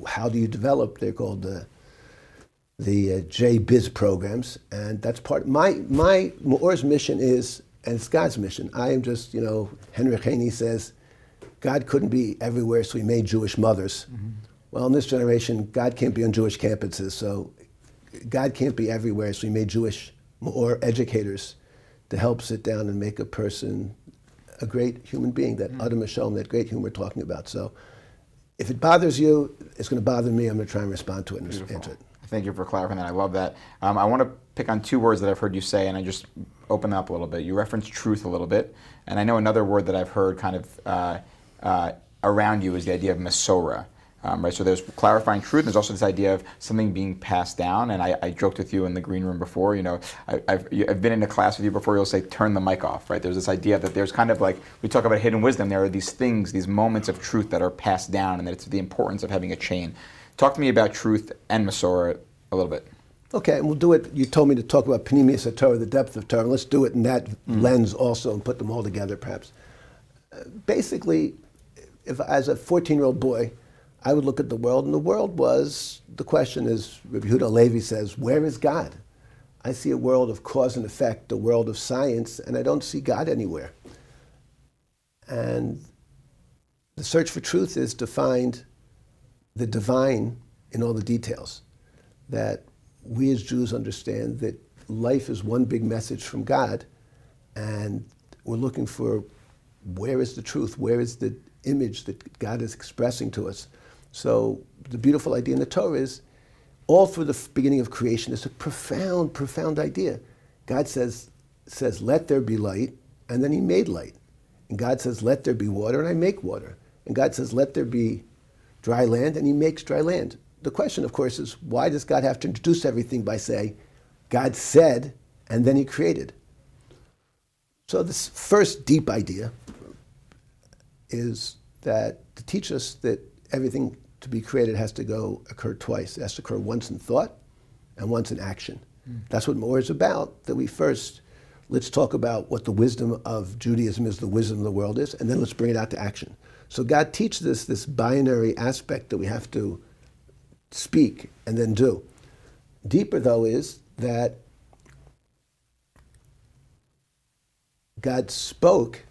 how do you develop, they're called the J-Biz programs, and that's part, my Meor's mission is, and it's God's mission. I am just, Henry Haney says, God couldn't be everywhere, so he made Jewish mothers. Mm-hmm. Well, in this generation, God can't be on Jewish campuses, so God can't be everywhere, so he made Jewish Meor educators to help sit down and make a person a great human being, that Adam Machon, that great human we're talking about. So if it bothers you, it's going to bother me. I'm going to try and respond to it and answer it. Thank you for clarifying that. I love that. I want to pick on two words that I've heard you say, and I just open up a little bit. You referenced truth a little bit, and I know another word that I've heard kind of around you is the idea of Masorah. Right, so there's clarifying truth. There's also this idea of something being passed down. And I joked with you in the green room before. I've been in a class with you before. You'll say, "Turn the mic off." Right? There's this idea that there's kind of like we talk about hidden wisdom. There are these things, these moments of truth that are passed down, and that it's the importance of having a chain. Talk to me about truth and Masorah a little bit. Okay, and we'll do it. You told me to talk about Pnimius Torah, the depth of Torah. Let's do it in that lens also, and put them all together, perhaps. Basically, if as a 14-year-old boy, I would look at the world, and the world was, the question is, Rabbi Yehuda Levi says, where is God? I see a world of cause and effect, a world of science, and I don't see God anywhere. And the search for truth is to find the divine in all the details. That we as Jews understand that life is one big message from God, and we're looking for where is the truth, where is the image that God is expressing to us. So the beautiful idea in the Torah is, all through the beginning of creation, is a profound, profound idea. God says, let there be light, and then he made light. And God says, let there be water, and I make water. And God says, let there be dry land, and he makes dry land. The question, of course, is why does God have to introduce everything by saying, God said, and then he created? So this first deep idea is that to teach us that everything to be created has to occur twice. It has to occur once in thought and once in action. That's what Meor is about, that we first, let's talk about what the wisdom of Judaism is, the wisdom of the world is, and then let's bring it out to action. So God teaches us this binary aspect that we have to speak and then do. Deeper, though, is that God spoke,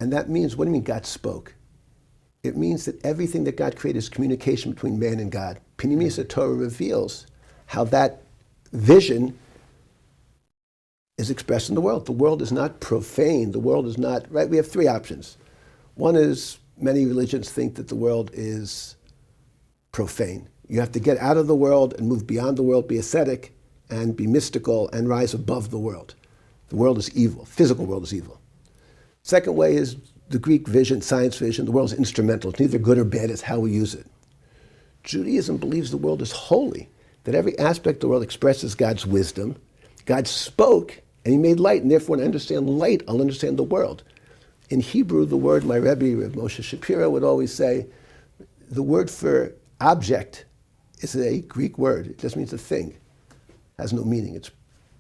and that means, what do you mean God spoke? It means that everything that God created is communication between man and God. Pnimius Torah reveals how that vision is expressed in the world. The world is not profane. The world is not, right? We have three options. One is, many religions think that the world is profane. You have to get out of the world and move beyond the world, be ascetic, and be mystical, and rise above the world. The world is evil. Physical world is evil. Second way is the Greek vision, science vision. The world is instrumental. It's neither good or bad. It's how we use it. Judaism believes the world is holy, that every aspect of the world expresses God's wisdom. God spoke, and he made light, and therefore when I understand light, I'll understand the world. In Hebrew, the word, my Rebbe, Reb Moshe Shapiro, would always say, the word for object is a Greek word. It just means a thing. It has no meaning. It's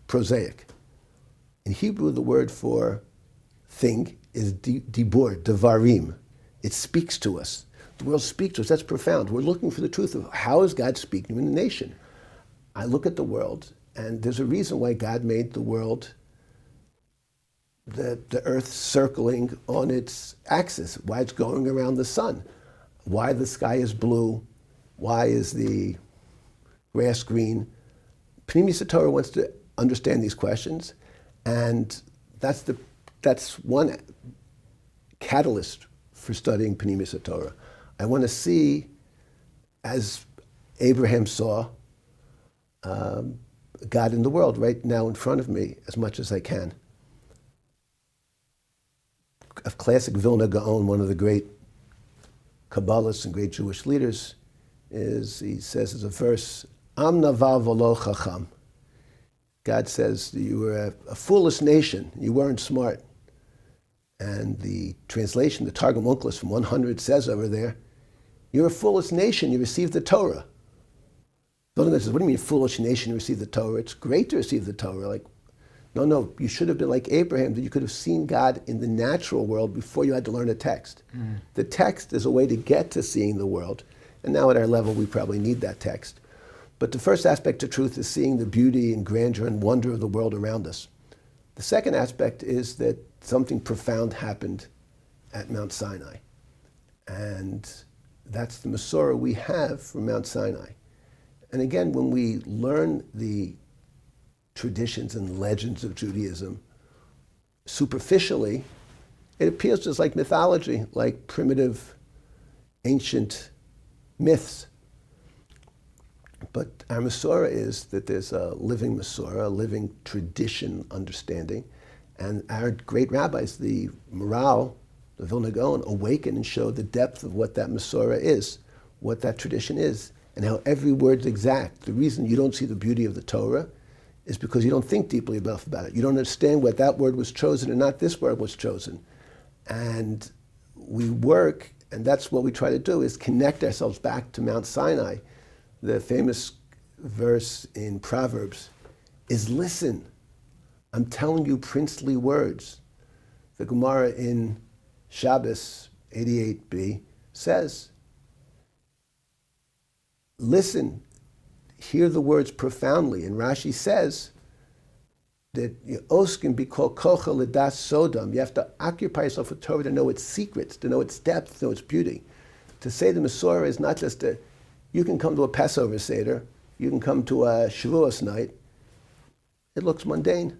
prosaic. In Hebrew, the word for thing is dibur, devarim. It speaks to us. The world speaks to us. That's profound. We're looking for the truth of how is God speaking in the nation. I look at the world, and there's a reason why God made the world, the earth circling on its axis, why it's going around the sun, why the sky is blue, why is the grass green. Pnimius Torah wants to understand these questions, and that's one catalyst for studying Pnimius Torah. I want to see, as Abraham saw, God in the world right now in front of me as much as I can. A classic Vilna Gaon, one of the great Kabbalists and great Jewish leaders, he says as a verse, Am nava v'lo chacham. God says you were a foolish nation, you weren't smart. And the translation, the Targum Onkelos from 100 says over there, you're a foolish nation, you received the Torah. Vilna says, what do you mean foolish nation, you received the Torah? It's great to receive the Torah. Like, no, you should have been like Abraham, that you could have seen God in the natural world before you had to learn a text. The text is a way to get to seeing the world. And now at our level, we probably need that text. But the first aspect of truth is seeing the beauty and grandeur and wonder of the world around us. The second aspect is that something profound happened at Mount Sinai. And that's the Masorah we have from Mount Sinai. And again, when we learn the traditions and legends of Judaism superficially, it appears just like mythology, like primitive, ancient myths. But our Masorah is that there's a living Masorah, a living tradition understanding, and our great rabbis, the Maral, the Vilna Gaon, awaken and show the depth of what that Masorah is, what that tradition is, and how every word's exact. The reason you don't see the beauty of the Torah is because you don't think deeply enough about it. You don't understand what that word was chosen and not this word was chosen. And we work, and that's what we try to do, is connect ourselves back to Mount Sinai. The famous verse in Proverbs is, listen, I'm telling you princely words. The Gemara in Shabbos 88b says, listen, hear the words profoundly. And Rashi says that oskin be called kocha ledas sodam. You have to occupy yourself with Torah to know its secrets, to know its depth, to know its beauty. To say the Masorah is not just you can come to a Passover Seder You can come to a Shavuos night, it looks mundane.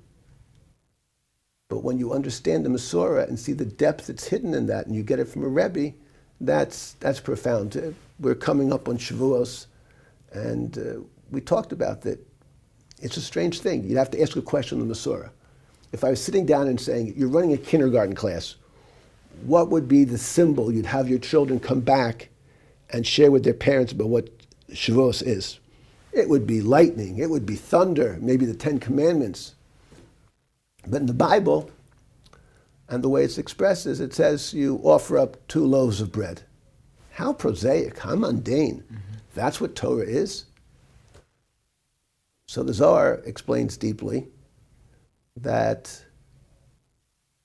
But when you understand the Masorah and see the depth that's hidden in that, and you get it from a Rebbe, that's profound. We're coming up on Shavuos, and we talked about that. It's a strange thing. You'd have to ask a question on the Masorah. If I was sitting down and saying, you're running a kindergarten class, what would be the symbol you'd have your children come back and share with their parents about what Shavuos is? It would be lightning, it would be thunder, maybe the 10 Commandments. But in the Bible, and the way it's expressed is, it says you offer up 2 loaves of bread. How prosaic, how mundane. Mm-hmm. That's what Torah is. So the Zohar explains deeply that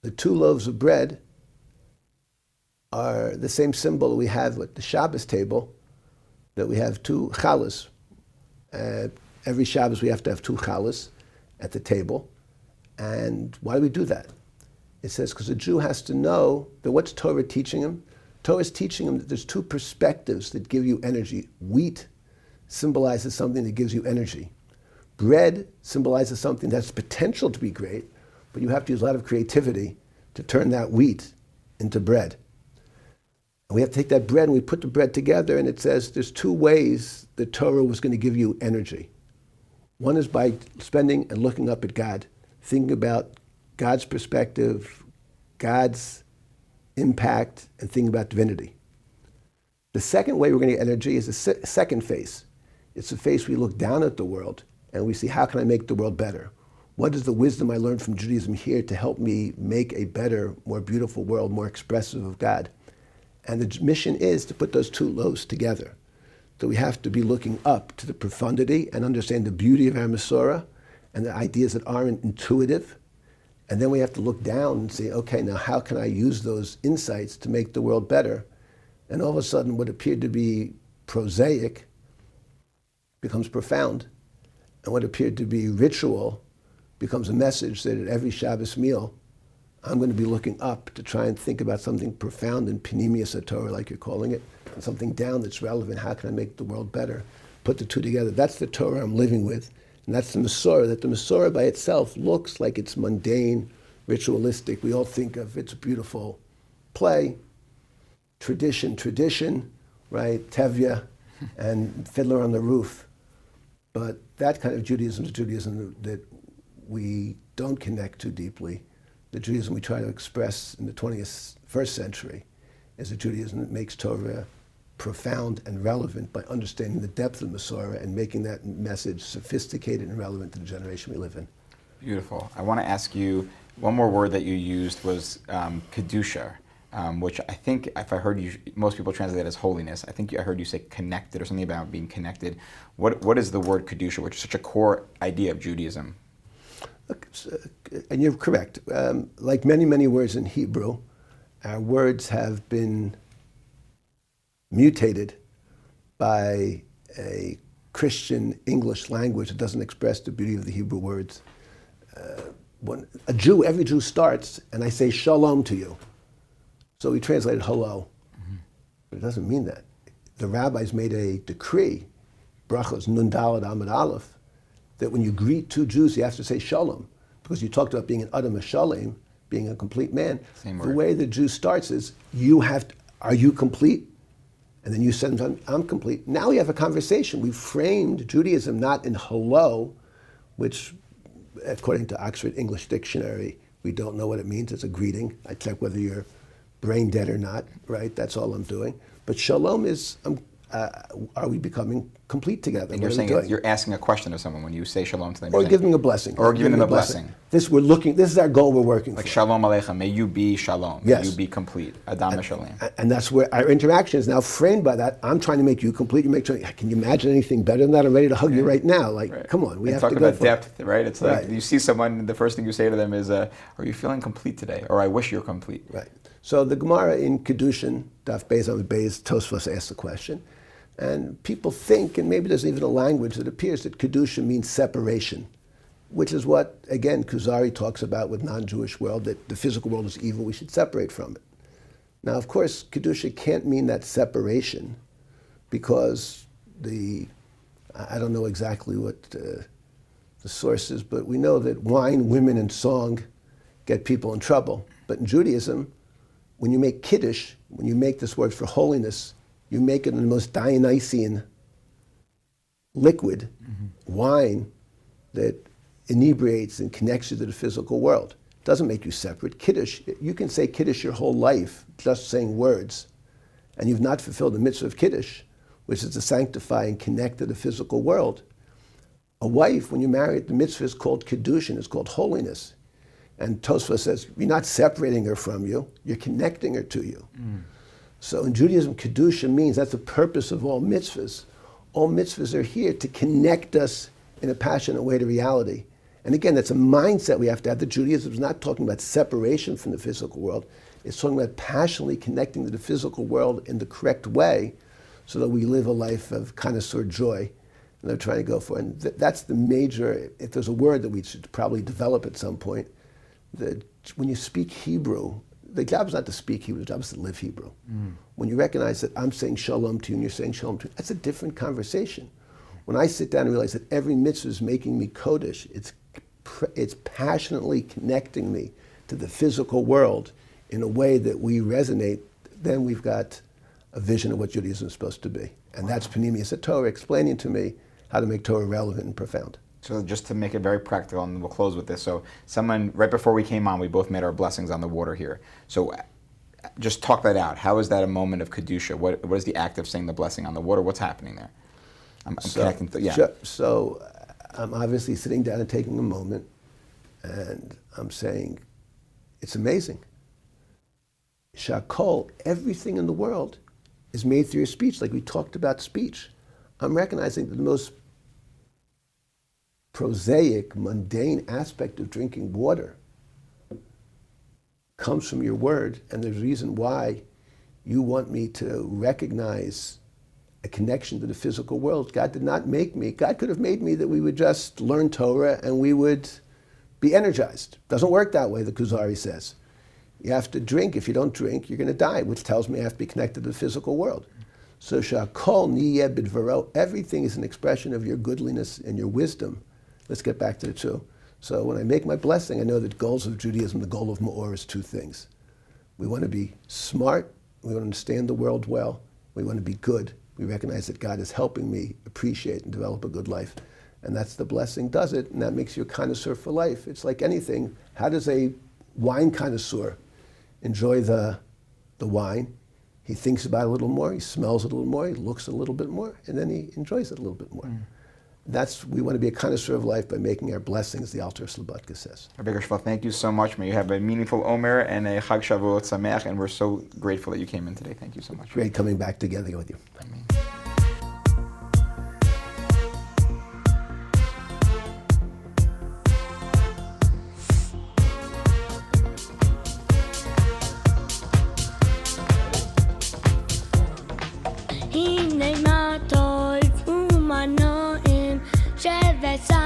the 2 loaves of bread are the same symbol we have with the Shabbos table, that we have 2 challahs. Every Shabbos we have to have 2 challahs at the table. And why do we do that? It says because a Jew has to know that what's Torah teaching him? Torah is teaching him that there's 2 perspectives that give you energy. Wheat symbolizes something that gives you energy. Bread symbolizes something that's potential to be great, but you have to use a lot of creativity to turn that wheat into bread. And we have to take that bread and we put the bread together, and it says there's 2 ways the Torah was going to give you energy. One is by spending and looking up at God, thinking about God's perspective, God's impact, and thinking about divinity. The second way we're going to get energy is the second face. It's the face we look down at the world and we see, how can I make the world better? What is the wisdom I learned from Judaism here to help me make a better, more beautiful world, more expressive of God? And the mission is to put those 2 loaves together. So we have to be looking up to the profundity and understand the beauty of our Masorah and the ideas that aren't intuitive. And then we have to look down and say, okay, now how can I use those insights to make the world better? And all of a sudden, what appeared to be prosaic becomes profound. And what appeared to be ritual becomes a message that at every Shabbos meal, I'm going to be looking up to try and think about something profound in Pnimius Torah, like you're calling it, and something down that's relevant. How can I make the world better? Put the 2 together. That's the Torah I'm living with. And that's the Masorah, that the Masorah by itself looks like it's mundane, ritualistic. We all think of it's a beautiful play, tradition, right? Tevye and Fiddler on the Roof. But that kind of Judaism is Judaism that we don't connect too deeply. The Judaism we try to express in the 21st century is a Judaism that makes Torah profound and relevant by understanding the depth of the Masorah and making that message sophisticated and relevant to the generation we live in. Beautiful. I want to ask you, one more word that you used was Kedusha, which I think, if I heard you, most people translate it as holiness. I think I heard you say connected or something about being connected. What is the word Kedusha, which is such a core idea of Judaism? And you're correct. Like many, many words in Hebrew, our words have been mutated by a Christian English language that doesn't express the beauty of the Hebrew words. Every Jew starts, and I say shalom to you. So we translated hello, but it doesn't mean that. The rabbis made a decree, brachos nun daled amud aleph, that when you greet 2 Jews, you have to say shalom, because you talked about being an adam hashalem, being a complete man. Same word. The way the Jew starts is, are you complete? And then you said, I'm complete. Now we have a conversation. We framed Judaism not in hello, which according to Oxford English Dictionary, we don't know what it means. It's a greeting. I check whether you're brain dead or not, right? That's all I'm doing. But shalom is, are we becoming complete together? And you're saying you're asking a question of someone when you say shalom to them. Or giving them a blessing. Or giving them a blessing. This is our goal we're working like for. Shalom aleichem, may you be shalom, may you be complete, Adam Hashalem. And that's where our interaction is now framed by that. I'm trying to make you complete, can you imagine anything better than that? I'm ready to hug you right now. Come on, we have to go talk about depth, right? It's like you see someone, the first thing you say to them is, are you feeling complete today? Or I wish you're complete. Right. So the Gemara in Kedushin, Daf Beis Amud Beis, Tosfos asks the question. And people think, and maybe there's even a language that appears that Kedusha means separation, which is what, again, Kuzari talks about with non-Jewish world, that the physical world is evil, we should separate from it. Now, of course, Kedusha can't mean that separation, because the I don't know exactly what the source is, but we know that wine, women, and song get people in trouble. But in Judaism, when you make Kiddush, when you make this word for holiness, you make it in the most Dionysian liquid, wine, that inebriates and connects you to the physical world. It doesn't make you separate. Kiddush, you can say Kiddush your whole life, just saying words, and you've not fulfilled the mitzvah of Kiddush, which is to sanctify and connect to the physical world. A wife, when you marry it, the mitzvah is called Kiddushin, it's called holiness. And Tosfos says, you're not separating her from you, you're connecting her to you. So in Judaism, Kedusha means that's the purpose of all mitzvahs. All mitzvahs are here to connect us in a passionate way to reality. And again, that's a mindset we have to have. That Judaism is not talking about separation from the physical world. It's talking about passionately connecting to the physical world in the correct way so that we live a life of connoisseur joy. And they're trying to go for. And that's the major, if there's a word that we should probably develop at some point, that when you speak Hebrew, the job is not to speak Hebrew, the job is to live Hebrew. When you recognize that I'm saying shalom to you and you're saying shalom to me, that's a different conversation. When I sit down and realize that every mitzvah is making me kodesh, it's passionately connecting me to the physical world in a way that we resonate, then we've got a vision of what Judaism is supposed to be. And that's Panemius Torah explaining to me how to make Torah relevant and profound. So just to make it very practical, and we'll close with this. So someone, right before we came on, we both made our blessings on the water here. So just talk that out. How is that a moment of Kedusha? What is the act of saying the blessing on the water? What's happening there? I'm connecting So I'm obviously sitting down and taking a moment, and I'm saying, it's amazing. Shakol, everything in the world is made through your speech, like we talked about speech. I'm recognizing that the most prosaic, mundane aspect of drinking water comes from your word, and there's a reason why you want me to recognize a connection to the physical world. God did not make me. God could have made me that we would just learn Torah and we would be energized. Doesn't work that way, the Kuzari says. You have to drink. If you don't drink, you're going to die, which tells me I have to be connected to the physical world. So shakol niyeh bidvaro, everything is an expression of your goodliness and your wisdom. Let's get back to the two. So when I make my blessing, I know that goals of Judaism, the goal of Meor is two things. We want to be smart, we want to understand the world well, we want to be good. We recognize that God is helping me appreciate and develop a good life. And that's the blessing does it, and that makes you a connoisseur for life. It's like anything. How does a wine connoisseur enjoy the wine? He thinks about it a little more, he smells it a little more, he looks a little bit more, and then he enjoys it a little bit more. We want to be a connoisseur of life by making our blessings, the Alter Slobodka says. Rabbi Gershenfeld, thank you so much. May you have a meaningful Omer and a Chag Shavuot Sameach, and we're so grateful that you came in today. Thank you so much. Great coming back together with you. Amen. הנה מה טוב ומנועים שבצע